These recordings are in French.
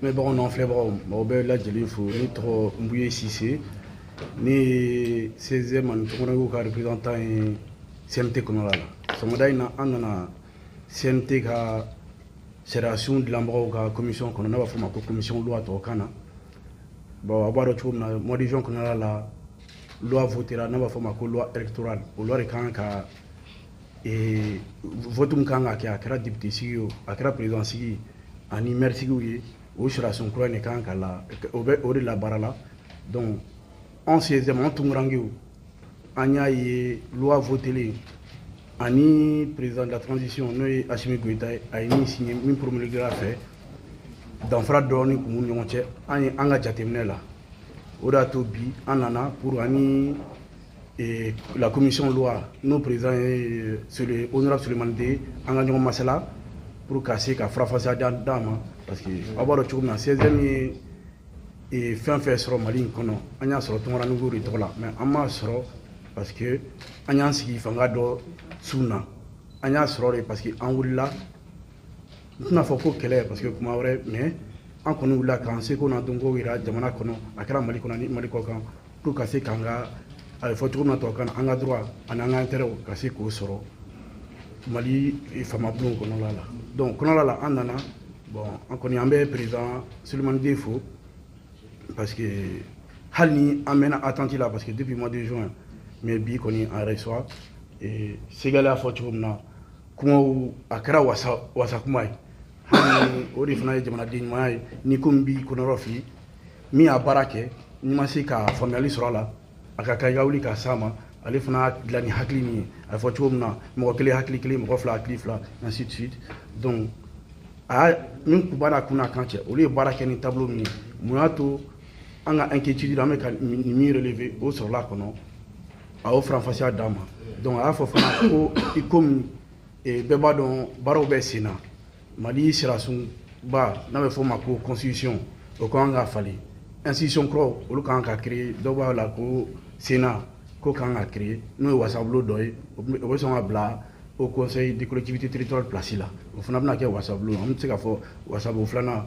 Mais bon, on fait bon, là, il faut ni trop mouiller si ni 16e en tournant ka représentant CMT kono la. Somoda ina anana CMT ka sération de l'ambro ka commission kono na ba fuma ko commission loi to kana. Bon, abaro chumna modification kono la loi votera na ba fuma ko loi électorale. O loi kan ka et votum kanga ki akra député siyo akra président siyo ani maire siyo o sération kura ne kan ka la o de la barala. Donc en 16e on tungrangi anya ye loi votée ani président de la transition no Assimi Goïta a ni signé min promulguer la fait dans fra doni ko mun ñonche ani anga jatemne la ora to bi anana pour ani et la commission loi nos présidents sur le honorable Souleymane D anga ñom masala pour casser ka frafasa dama parce que abaro chou na 16e et fin fait sur Mali kono anya sur to ngara nguri to la mais ama sur parce que anya sigi fanga do suna anya sur parce que en wula na foko kele parce que kuma vrai mais en kono wula kan se ko na dongo wira jamana kono akara Mali kono ni Mali ko kan pour casser kanga il faut tout mettre en anga droit en anga intérêt casser ko soro Mali et fama blon kono la donc kono la andana bon on connaît un président Souleymane Défo parce que Halni amène attentif là parce que depuis le mois de juin mais bi koni en reçoit et segala fortune na kuma akra wasa kumai hani ori fana jamana din mai ni kumbi kuna rofi mi abarake ni masika family sura la akaka yawli ka sama ale fana glani haklini a fortune na mo kele hakli mo fla klifla ainsi de suite donc a min kubana kuna kanche oli barake ni tableau ni muato anga inquiétude la meka ni relever au sur la kono a offre en face à dama donc a fo fana ko ikom e beba don baro be sina Mali sera sun ba na be fo mako constitution o ko anga fali institution cro o ko anga créer do ba la ko sena ko anga créer no wasablo doy o be so bla au conseil des collectivités territoriales placé là o fana na ke wasablo on se ka fo wasablo flana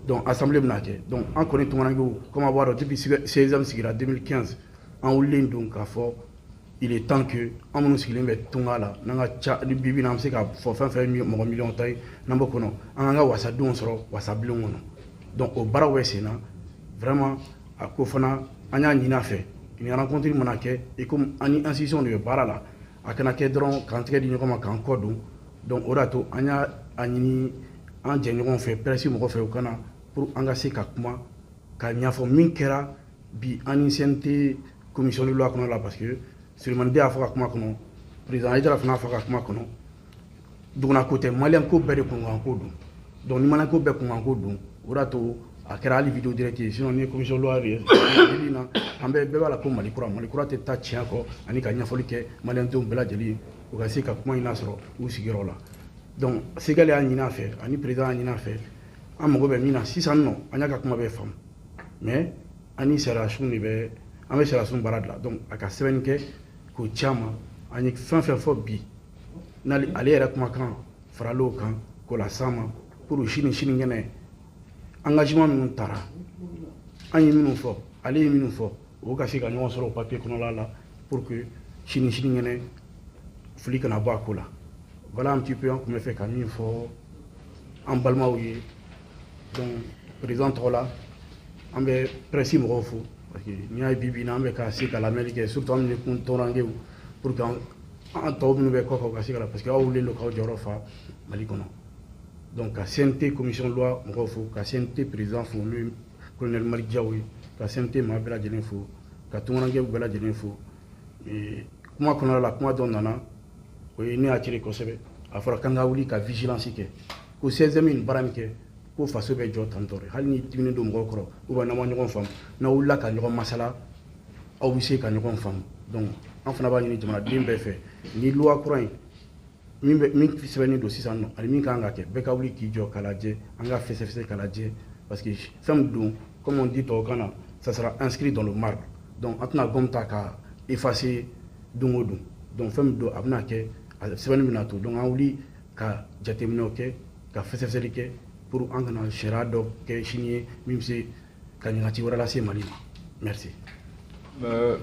donc assemblée bnaké donc en connaît tout monde comme avoir depuis 16e sigira 2015 en ouline donc à fort il est temps que en nous sigler met tungala nanga cha bibi na mseka fo faire million tay namba kono anga wasa don soro wasa blongono donc au barawé sena vraiment à kofana anya nyina fait il a rencontré monake et comme ani institution de barala akana kedron quand il dit comme kan kodou donc orato anya anini en général fait presque mo fait kana pour engager kakuma ka nyafo minkera bi ancienneté commission de loi kono la parce que Souleymane D a fa kakuma kono président Aïdara fana fa kakuma kono duguna côté malien ko bere ko nganko do donc ni malien ko be ko nganko do orato akera ali vidéo direct sinon ni commission loi na ambe be wala ko Mali kura te ta tia ko ani ka nyafoli ke malien to bela jeli o ka se kakuma ina soro ou sigiro la donc c'est qu'elle a une affaire ani président a une affaire en mogo be mina 600 non anya ka kuma be fam mais ani sera shuni be ame sera sun barad la donc aka 7k ko chama ani fin fo bi na ali era kuma kan faralo kan ko la sama pour chini ngene engagement min tara ani minu fo ali minu fo o ka se ka nyon soro papier kono la pour que chini ngene fli kana ba ko la voilà un petit peu comme fait quand il faut en balma oui donc président là on est précis mo fou parce que ni ay bibi na ambe ka sika l'Amérique surtout on est torange pour quand en taw nous be ko ka sika parce que on le ka joro fa Mali kono donc à CNT commission loi mo fou ka CNT président fou le colonel Malik Diawy ka CNT ma bela de l'info ka torange bela de l'info et comment kono la comment donnana oui ni attiré kosebe afara kanga wuli ka vigilance ke ko 16e baramke ko faso be jot tantore hal ni timine do mo koro o ba na mo ngon fam na wula ka ngon masala aw wise ka ngon fam donc en fana ba ni jamana dimbe fe ni loi courant min sebe do 600 no ali min kanga ke be ka wuli ki jo kalaje anga fese kalaje parce que femme do comme on dit au Ghana ça sera inscrit dans le marbre donc atna gomta ka effacer dungodu donc femme do abna ke semaine minato donc on lit ka jatemino ke ka fese ke pour angana sherado ke chini mimse kanyati wala c'est Mali. Merci.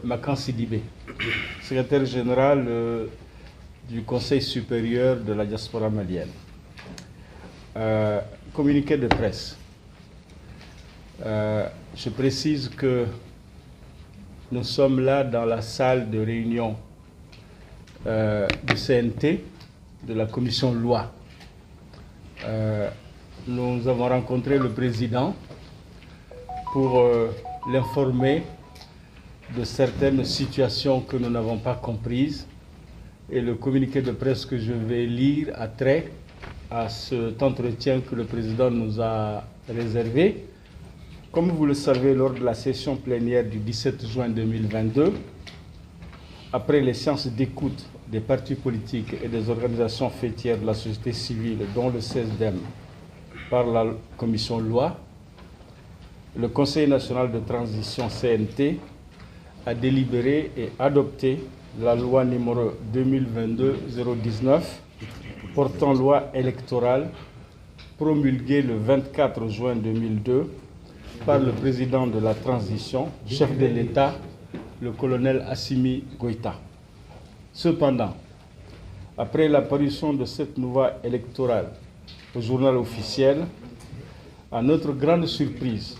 Makan Sidibé, secrétaire général du Conseil supérieur de la diaspora malienne. Communiqué de presse. Je précise que nous sommes là dans la salle de réunion du CNT, de la commission loi. Nous avons rencontré le président pour l'informer de certaines situations que nous n'avons pas comprises. Et le communiqué de presse que je vais lire a trait à cet entretien que le président nous a réservé. Comme vous le savez, lors de la session plénière du 17 juin 2022, après les séances d'écoute des partis politiques et des organisations fêtières de la société civile, dont le CESDEM, par la commission loi, le Conseil national de transition CNT a délibéré et adopté la loi numéro 2022-019 portant loi électorale promulguée le 24 juin 2002 par le président de la transition, chef de l'État, le colonel Assimi Goïta. Cependant, après l'apparition de cette loi électorale au journal officiel, à notre grande surprise,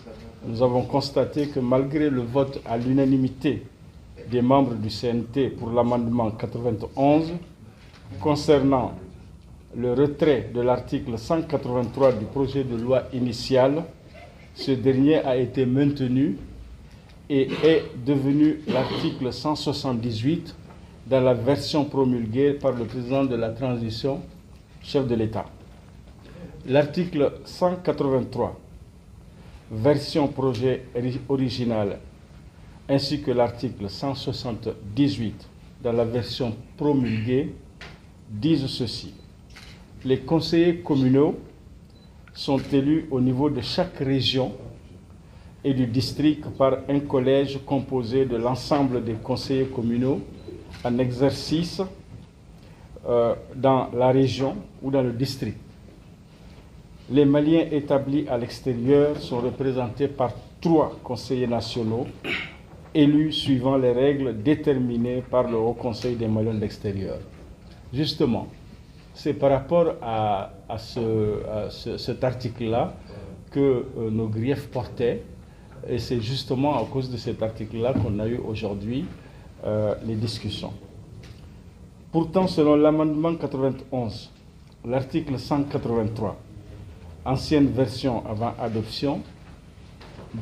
nous avons constaté que malgré le vote à l'unanimité des membres du CNT pour l'amendement 91 concernant le retrait de l'article 183 du projet de loi initial, ce dernier a été maintenu et est devenu l'article 178 dans la version promulguée par le président de la transition, chef de l'État. L'article 183, version projet original, ainsi que l'article 178 dans la version promulguée, disent ceci. Les conseillers communaux sont élus au niveau de chaque région et du district par un collège composé de l'ensemble des conseillers communaux en exercice dans la région ou dans le district. Les Maliens établis à l'extérieur sont représentés par 3 conseillers nationaux élus suivant les règles déterminées par le Haut Conseil des Maliens de l'extérieur. Justement, c'est par rapport à cet article-là que nos griefs portaient, et c'est justement à cause de cet article-là qu'on a eu aujourd'hui les discussions. Pourtant, selon l'amendement 91, l'article 183, ancienne version avant adoption,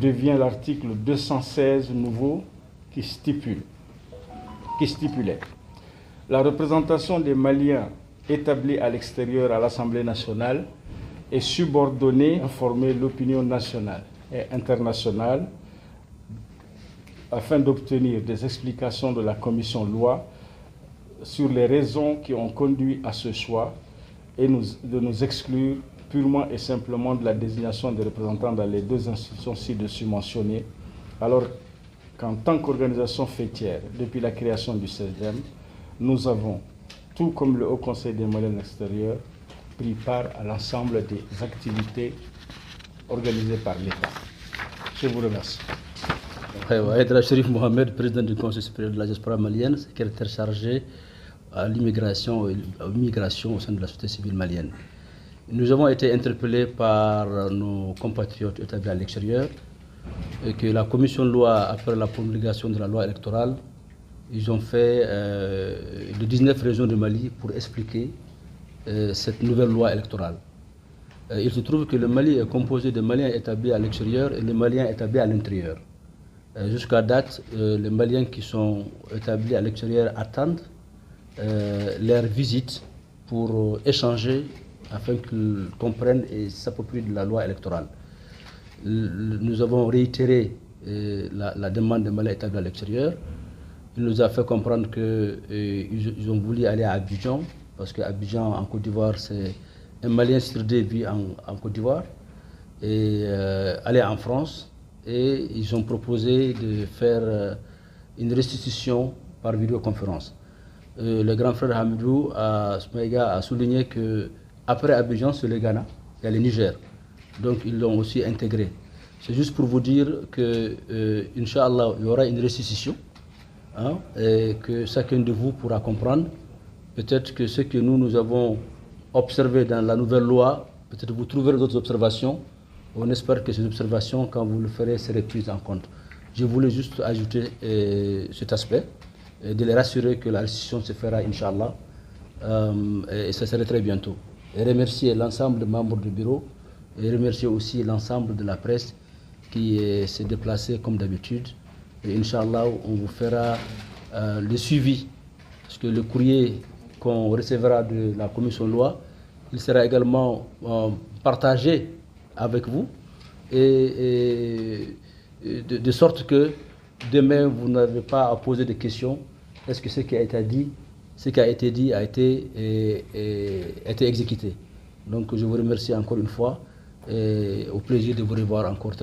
devient l'article 216 nouveau qui stipulait la représentation des Maliens établis à l'extérieur à l'Assemblée nationale est subordonnée à informer l'opinion nationale et internationale afin d'obtenir des explications de la commission loi sur les raisons qui ont conduit à ce choix et de nous exclure purement et simplement de la désignation des représentants dans les 2 institutions ci-dessus mentionnées, alors qu'en tant qu'organisation fêtière, depuis la création du CESDEM, nous avons, tout comme le Haut Conseil des Maliens de l'extérieur, pris part à l'ensemble des activités organisées par l'État. Je vous remercie. Aïdra Chérif Mohamed, président du Conseil supérieur de la diaspora malienne, secrétaire chargé à l'immigration et à l'immigration au sein de la société civile malienne. Nous avons été interpellés par nos compatriotes établis à l'extérieur et que la commission de loi, après la promulgation de la loi électorale, ils ont fait de 19 régions de Mali pour expliquer cette nouvelle loi électorale. Il se trouve que le Mali est composé de Maliens établis à l'extérieur et de Maliens établis à l'intérieur. Jusqu'à date, les Maliens qui sont établis à l'extérieur attendent leur visite pour échanger afin qu'ils comprennent et s'approprient de la loi électorale. Nous avons réitéré la demande des Maliens établis à l'extérieur. Il nous a fait comprendre qu'ils ont voulu aller à Abidjan, parce qu'Abidjan, en Côte d'Ivoire, c'est un Malien sur 2 vit en Côte d'Ivoire, et aller en France. Et ils ont proposé de faire une restitution par vidéoconférence. Le grand frère Hamidou Smaïga a souligné qu'après Abidjan, c'est le Ghana, il y a le Niger. Donc ils l'ont aussi intégré. C'est juste pour vous dire que, Inch'Allah, il y aura une restitution, hein, et que chacun de vous pourra comprendre. Peut-être que ce que nous avons observé dans la nouvelle loi, peut-être vous trouverez d'autres observations. On espère que ces observations, quand vous le ferez, seraient prises en compte. Je voulais juste ajouter cet aspect, de les rassurer que la restitution se fera, Inch'Allah, et ça serait très bientôt. Et remercier l'ensemble des membres du bureau, et remercier aussi l'ensemble de la presse qui s'est déplacée comme d'habitude. Et Inch'Allah, on vous fera le suivi, parce que le courrier qu'on recevra de la commission loi, il sera également partagé avec vous, et de sorte que demain, vous n'avez pas à poser de questions. Est-ce que ce qui a été dit, a été exécuté? Donc je vous remercie encore une fois et au plaisir de vous revoir encore.